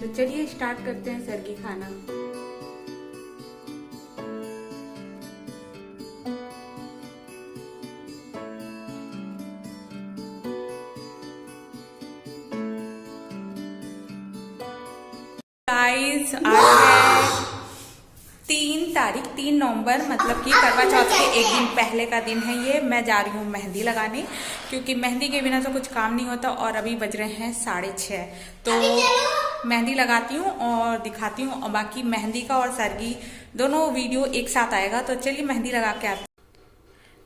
तो चलिए स्टार्ट करते हैं सर्गी खाना। गाइस आज है 3 तारीख 3 नवंबर, मतलब कि करवा चौथ के एक दिन पहले का दिन है ये। मैं जा रही हूँ मेहंदी लगाने, क्योंकि मेहंदी के बिना तो कुछ काम नहीं होता। और अभी बज रहे हैं 6:30, तो मेहंदी लगाती हूँ और दिखाती हूँ। और बाकी मेहंदी का और सरगी दोनों वीडियो एक साथ आएगा। तो चलिए मेहंदी लगा के आते।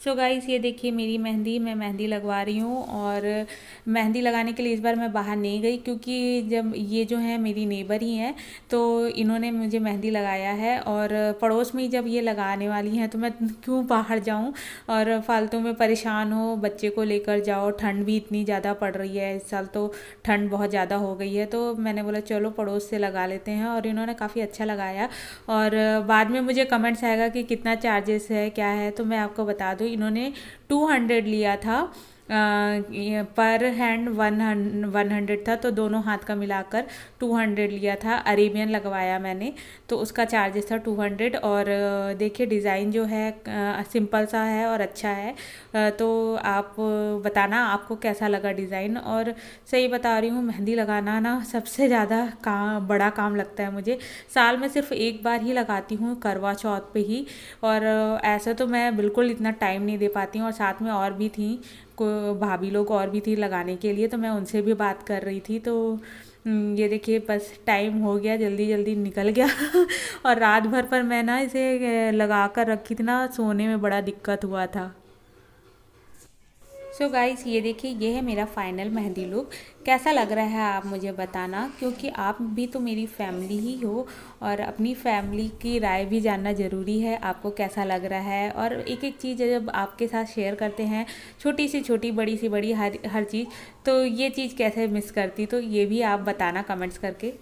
सो गाइस ये देखिए मेरी मेहंदी, मैं मेहंदी लगवा रही हूँ। और मेहंदी लगाने के लिए इस बार मैं बाहर नहीं गई, क्योंकि जब ये जो है मेरी नेबर ही हैं, तो इन्होंने मुझे मेहंदी लगाया है। और पड़ोस में ही जब ये लगाने वाली हैं, तो मैं क्यों बाहर जाऊँ और फालतू में परेशान हो। बच्चे को लेकर जाओ, ठंड भी इतनी ज़्यादा पड़ रही है इस साल, तो ठंड बहुत ज़्यादा हो गई है। तो मैंने बोला चलो पड़ोस से लगा लेते हैं, और इन्होंने काफ़ी अच्छा लगाया। और बाद में मुझे कमेंट्स आएगा कि कितना चार्जेस है क्या है, तो मैं आपको बता दूँ इन्होंने 200 लिया था। पर हैंड 100 था, तो दोनों हाथ का मिलाकर 200 लिया था। अरेबियन लगवाया मैंने, तो उसका चार्जेस था 200। और देखिए डिज़ाइन जो है सिंपल सा है और अच्छा है। तो आप बताना आपको कैसा लगा डिज़ाइन। और सही बता रही हूँ, मेहंदी लगाना ना सबसे ज़्यादा बड़ा काम लगता है मुझे। साल में सिर्फ एक बार ही लगाती हूँ, करवा चौथ पे ही। और ऐसा तो मैं बिल्कुल इतना टाइम नहीं दे पाती हूँ। और साथ में और भी थी, को भाभी लोग और भी थी लगाने के लिए, तो मैं उनसे भी बात कर रही थी। तो ये देखिए बस टाइम हो गया, जल्दी जल्दी निकल गया। और रात भर पर मैं ना इसे लगा कर रखी थी ना, सोने में बड़ा दिक्कत हुआ था। सो गाइस ये देखिए ये है मेरा फाइनल मेहंदी लुक। कैसा लग रहा है आप मुझे बताना, क्योंकि आप भी तो मेरी फैमिली ही हो, और अपनी फैमिली की राय भी जानना ज़रूरी है। आपको कैसा लग रहा है, और एक एक चीज़ जब आपके साथ शेयर करते हैं, छोटी सी छोटी बड़ी सी बड़ी हर चीज़, तो ये चीज़ कैसे मिस करती, तो ये भी आप बताना कमेंट्स करके।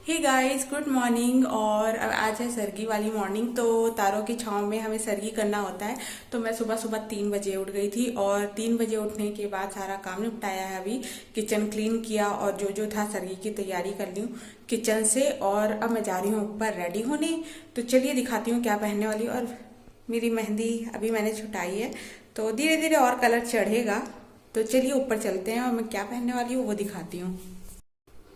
Hey guys good morning. और आज है सरगी वाली मॉर्निंग, तो तारों की छांव में हमें सरगी करना होता है। तो मैं सुबह सुबह 3 बजे उठ गई थी, और 3 बजे उठने के बाद सारा काम निपटाया है। अभी किचन क्लीन किया, और जो जो था सरगी की तैयारी कर ली हूँ किचन से। और अब मैं जा रही हूँ ऊपर रेडी होने। तो चलिए दिखाती हूँ क्या पहनने वाली हूँ। और मेरी मेहंदी अभी मैंने छुटाई है, तो धीरे धीरे और कलर चढ़ेगा। तो चलिए ऊपर चलते हैं, और मैं क्या पहनने वाली हूँ वो दिखाती हूँ।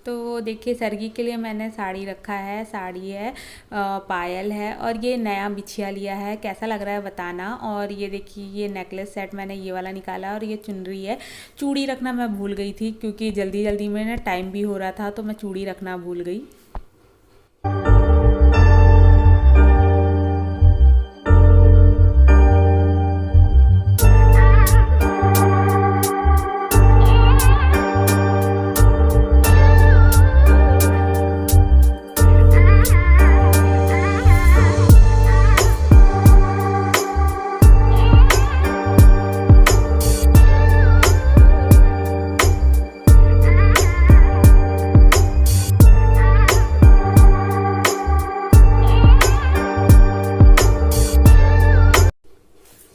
तो देखिए सरगी के लिए मैंने साड़ी रखा है, साड़ी है, पायल है, और ये नया बिछिया लिया है। कैसा लग रहा है बताना। और ये देखिए ये नेकलेस सेट मैंने ये वाला निकाला, और ये चुनरी है। चूड़ी रखना मैं भूल गई थी, क्योंकि जल्दी जल्दी में ना टाइम भी हो रहा था, तो मैं चूड़ी रखना भूल गई।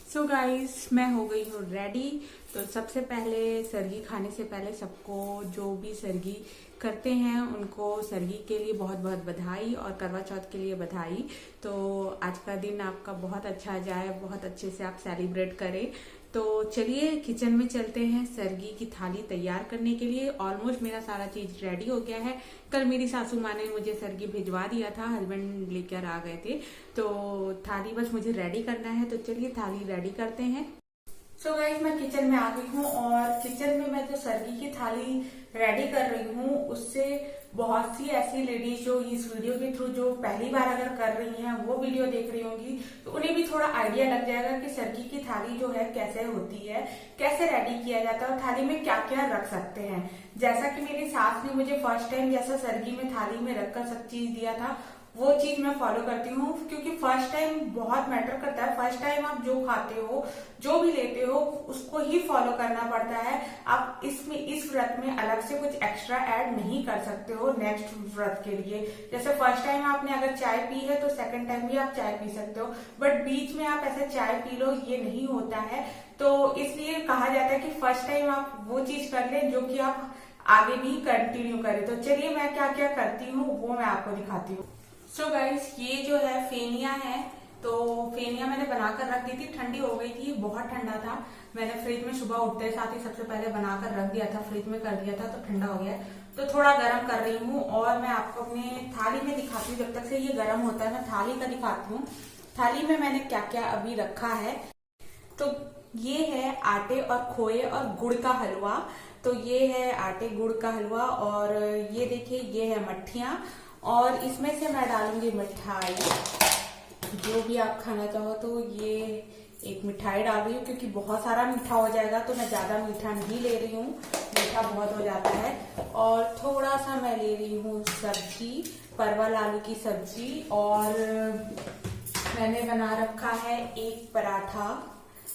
सो गाइस मैं हो गई हूँ रेडी। तो सबसे पहले सरगी खाने से पहले सबको, जो भी सरगी करते हैं उनको सरगी के लिए बहुत बहुत बधाई, और करवा चौथ के लिए बधाई। तो आज का दिन आपका बहुत अच्छा जाए, बहुत अच्छे से आप सेलिब्रेट करें। तो चलिए किचन में चलते हैं सरगी की थाली तैयार करने के लिए। ऑलमोस्ट मेरा सारा चीज रेडी हो गया है। कल मेरी सासू माँ ने मुझे सरगी भिजवा दिया था, हस्बैंड लेकर आ गए थे। तो थाली बस मुझे रेडी करना है। तो चलिए थाली रेडी करते हैं। सो गाइस मैं किचन में आ गई हूँ, और किचन में मैं जो सरगी की थाली रेडी कर रही हूँ, उससे बहुत सी ऐसी लेडीज जो इस वीडियो के थ्रू जो पहली बार अगर कर रही हैं, वो वीडियो देख रही होंगी, तो उन्हें भी थोड़ा आइडिया लग जाएगा कि सरगी की थाली जो है कैसे होती है, कैसे रेडी किया जाता है, और थाली में क्या क्या रख सकते हैं। जैसा कि मेरी सास ने मुझे फर्स्ट टाइम जैसा सरगी में थाली में रखकर सब चीज दिया था, वो चीज मैं फॉलो करती हूँ। क्योंकि फर्स्ट टाइम बहुत मैटर करता है। फर्स्ट टाइम आप जो खाते हो, जो भी लेते हो, उसको ही फॉलो करना पड़ता है। आप इसमें इस व्रत में अलग से कुछ एक्स्ट्रा ऐड नहीं कर सकते हो नेक्स्ट व्रत के लिए। जैसे फर्स्ट टाइम आपने अगर चाय पी है, तो सेकंड टाइम भी आप चाय पी सकते हो, बट बीच में आप ऐसे चाय पी लो, ये नहीं होता है। तो इसलिए कहा जाता है कि फर्स्ट टाइम आप वो चीज कर ले जो कि आप आगे भी कंटिन्यू करें। तो चलिए मैं क्या क्या करती हूँ वो मैं आपको दिखाती हूँ। सो गाइस, ये जो है फेनिया है, तो फेनिया मैंने बनाकर रख दी थी, ठंडी हो गई थी, बहुत ठंडा था। मैंने फ्रिज में सुबह उठते साथ ही सबसे पहले बनाकर रख दिया था, फ्रिज में कर दिया था, तो ठंडा हो गया है। तो थोड़ा गर्म कर रही हूँ और मैं आपको अपने थाली में दिखाती हूँ। जब तक से ये गर्म होता है मैं थाली का दिखाती हूँ। थाली में मैंने क्या क्या अभी रखा है। तो ये है आटे और खोए और गुड़ का हलवा। तो ये है आटे गुड़ का हलवा, और ये देखिए ये है मट्ठियाँ, और इसमें से मैं डालूंगी मिठाई। जो भी आप खाना चाहो, तो ये एक मिठाई डाल रही हूँ क्योंकि बहुत सारा मीठा हो जाएगा, तो मैं ज्यादा मीठा नहीं ले रही हूँ, मीठा बहुत हो जाता है। और थोड़ा सा मैं ले रही हूँ सब्जी, परवल आलू की सब्जी, और मैंने बना रखा है एक पराठा।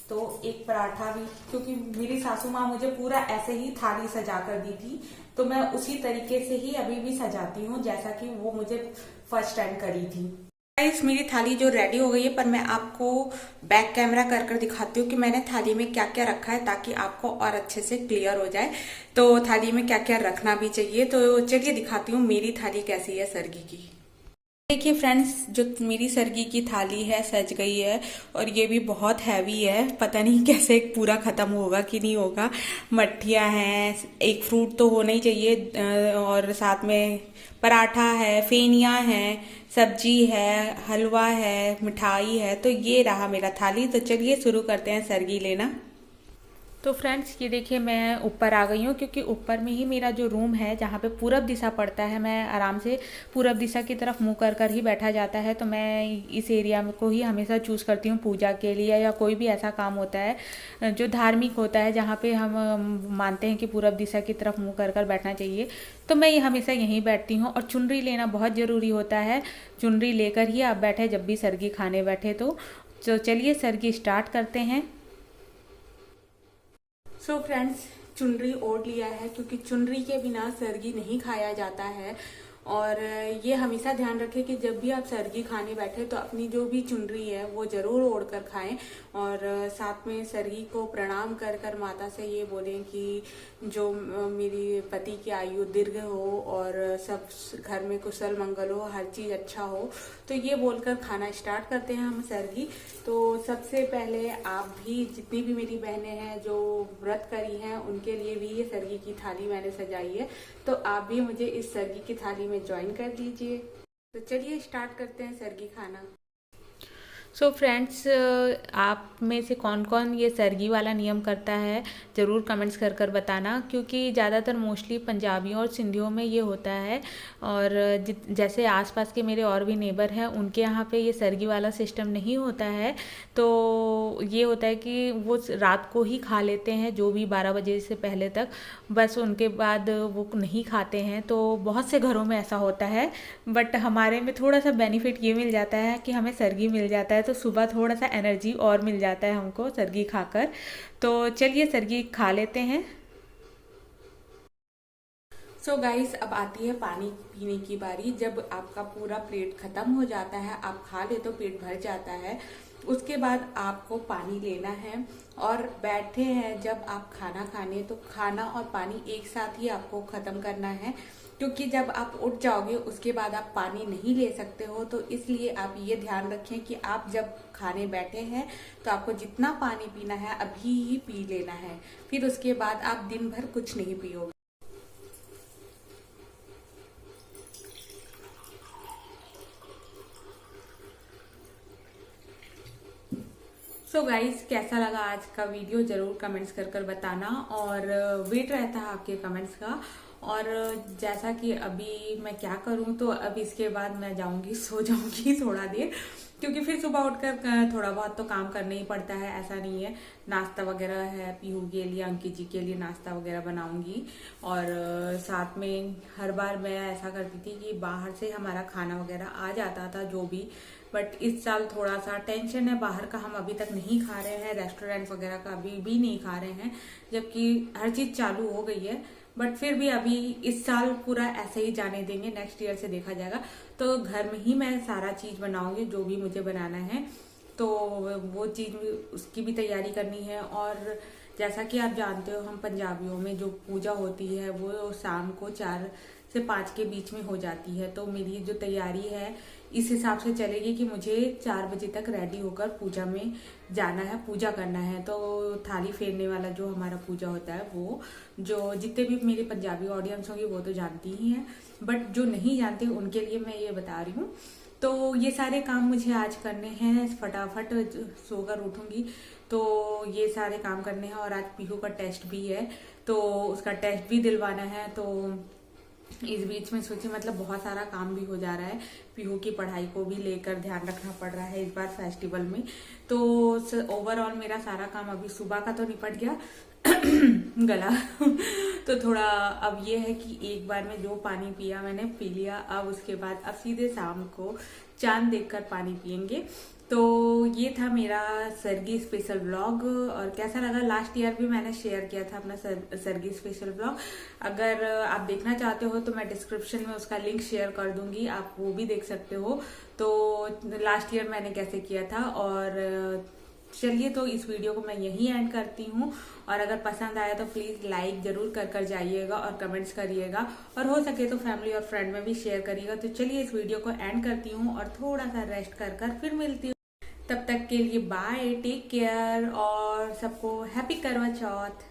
तो एक पराठा भी, क्योंकि मेरी सासू माँ मुझे पूरा ऐसे ही थाली सजा कर दी थी, तो मैं उसी तरीके से ही अभी भी सजाती हूँ जैसा कि वो मुझे फर्स्ट टाइम करी थी। गाइस, मेरी थाली जो रेडी हो गई है, पर मैं आपको बैक कैमरा कर दिखाती हूँ कि मैंने थाली में क्या क्या रखा है, ताकि आपको और अच्छे से क्लियर हो जाए। तो थाली में क्या क्या रखना भी चाहिए, तो चलिए दिखाती हूँ मेरी थाली कैसी है सरगी की। देखिए फ्रेंड्स, जो मेरी सरगी की थाली है सज गई है, और ये भी बहुत हैवी है, पता नहीं कैसे पूरा खत्म होगा कि नहीं होगा। मट्ठियाँ हैं, एक फ्रूट तो होना ही चाहिए, और साथ में पराठा है, फेनिया है, सब्जी है, हलवा है, मिठाई है। तो ये रहा मेरा थाली। तो चलिए शुरू करते हैं सरगी लेना। तो फ्रेंड्स, ये देखिए मैं ऊपर आ गई हूँ, क्योंकि ऊपर में ही मेरा जो रूम है जहाँ पे पूरब दिशा पड़ता है, मैं आराम से पूरब दिशा की तरफ मुंह कर कर ही बैठा जाता है। तो मैं इस एरिया में को ही हमेशा चूज़ करती हूँ पूजा के लिए, या कोई भी ऐसा काम होता है जो धार्मिक होता है, जहाँ पे हम मानते हैं कि पूरब दिशा की तरफ मुँह कर कर बैठना चाहिए। तो मैं हमेशा यहीं बैठती हूँ। और चुनरी लेना बहुत ज़रूरी होता है, चुनरी लेकर ही आप बैठे जब भी सरगी खाने बैठे। तो चलिए सरगी स्टार्ट करते हैं। सो फ्रेंड्स, चुनरी ओढ़ लिया है, क्योंकि चुनरी के बिना सरगी नहीं खाया जाता है। और ये हमेशा ध्यान रखें कि जब भी आप सरगी खाने बैठे तो अपनी जो भी चुनरी है वो जरूर ओढ़ कर खाएं। और साथ में सरगी को प्रणाम कर कर माता से ये बोलें कि जो मेरी पति की आयु दीर्घ हो और सब घर में कुशल मंगल हो, हर चीज़ अच्छा हो। तो ये बोलकर खाना स्टार्ट करते हैं हम सरगी। तो सबसे पहले आप भी, जितनी भी मेरी बहनें हैं जो व्रत करी हैं, उनके लिए भी ये सरगी की थाली मैंने सजाई है। तो आप भी मुझे इस सरगी की थाली में ज्वाइन कर दीजिए। तो चलिए स्टार्ट करते हैं सरगी खाना। सो फ्रेंड्स, आप में से कौन कौन ये सरगी वाला नियम करता है ज़रूर कमेंट्स कर कर बताना, क्योंकि ज़्यादातर मोस्टली पंजाबियों और सिंधियों में ये होता है। और जैसे आसपास के मेरे और भी नेबर हैं, उनके यहाँ पे ये सरगी वाला सिस्टम नहीं होता है। तो ये होता है कि वो रात को ही खा लेते हैं, जो भी 12 बजे से पहले तक, बस उनके बाद वो नहीं खाते हैं। तो बहुत से घरों में ऐसा होता है, बट हमारे में थोड़ा सा बेनिफिट ये मिल जाता है कि हमें सरगी मिल जाता है, तो सुबह थोड़ा सा एनर्जी और मिल जाता है हमको सरगी खाकर। तो चलिए सरगी खा लेते हैं। सो गाइस, अब आती है पानी पीने की बारी। जब आपका पूरा प्लेट खत्म हो जाता है, आप खा ले तो पेट भर जाता है, उसके बाद आपको पानी लेना है। और बैठे हैं जब आप खाना खाने, तो खाना और पानी एक साथ ही आपको खत्म करना है, क्योंकि जब आप उठ जाओगे उसके बाद आप पानी नहीं ले सकते हो। तो इसलिए आप ये ध्यान रखें कि आप जब खाने बैठे हैं तो आपको जितना पानी पीना है अभी ही पी लेना है, फिर उसके बाद आप दिन भर कुछ नहीं पियोगे। सो गाइस, कैसा लगा आज का वीडियो जरूर कमेंट्स कर कर बताना, और वेट रहता है आपके कमेंट्स का। और जैसा कि अभी मैं क्या करूं, तो अब इसके बाद मैं जाऊंगी, सो जाऊंगी थोड़ा देर, क्योंकि फिर सुबह उठकर थोड़ा बहुत तो काम करना ही पड़ता है, ऐसा नहीं है। नाश्ता वगैरह है, पीहू के लिए, अंकित जी के लिए नाश्ता वगैरह बनाऊंगी। और साथ में हर बार मैं ऐसा करती थी कि बाहर से हमारा खाना वगैरह आ जाता था जो भी, बट इस साल थोड़ा सा टेंशन है, बाहर का हम अभी तक नहीं खा रहे हैं, रेस्टोरेंट वगैरह का अभी भी नहीं खा रहे हैं, जबकि हर चीज चालू हो गई है। बट फिर भी अभी इस साल पूरा ऐसे ही जाने देंगे, नेक्स्ट ईयर से देखा जाएगा। तो घर में ही मैं सारा चीज बनाऊंगी जो भी मुझे बनाना है, तो वो चीज उसकी भी तैयारी करनी है। और जैसा कि आप जानते हो हम पंजाबियों में जो पूजा होती है वो शाम को 4 से 5 के बीच में हो जाती है। तो मेरी जो तैयारी है इस हिसाब से चलेगी कि मुझे 4 बजे तक रेडी होकर पूजा में जाना है, पूजा करना है। तो थाली फेरने वाला जो हमारा पूजा होता है वो जो जितने भी मेरे पंजाबी ऑडियंस होंगे वो तो जानती ही हैं, बट जो नहीं जानते उनके लिए मैं ये बता रही हूँ। तो ये सारे काम मुझे आज करने हैं, फटाफट सोकर उठूंगी तो ये सारे काम करने हैं। और आज पीहू का टेस्ट भी है तो उसका टेस्ट भी दिलवाना है। तो इस बीच में सोची मतलब बहुत सारा काम भी हो जा रहा है, पीहू की पढ़ाई को भी लेकर ध्यान रखना पड़ रहा है इस बार फेस्टिवल में। तो ओवरऑल मेरा सारा काम अभी सुबह का तो निपट गया गला तो थोड़ा अब ये है कि एक बार में जो पानी पिया मैंने पी लिया। अब उसके बाद अब सीधे शाम को चांद देखकर पानी पियेंगे। तो ये था मेरा सरगी स्पेशल व्लॉग। और कैसा लगा, लास्ट ईयर भी मैंने शेयर किया था अपना सरगी स्पेशल व्लॉग। अगर आप देखना चाहते हो तो मैं डिस्क्रिप्शन में उसका लिंक शेयर कर दूंगी, आप वो भी देख सकते हो। तो लास्ट ईयर मैंने कैसे किया था। और चलिए तो इस वीडियो को मैं यहीं एंड करती हूँ। और अगर पसंद आया तो प्लीज लाइक जरूर कर जाइएगा और कमेंट्स करिएगा, और हो सके तो फैमिली और फ्रेंड में भी शेयर करिएगा। तो चलिए इस वीडियो को एंड करती हूँ और थोड़ा सा रेस्ट कर फिर मिलती हूँ। तब तक के लिए बाय, टेक केयर और सबको हैप्पी करवा चौथ।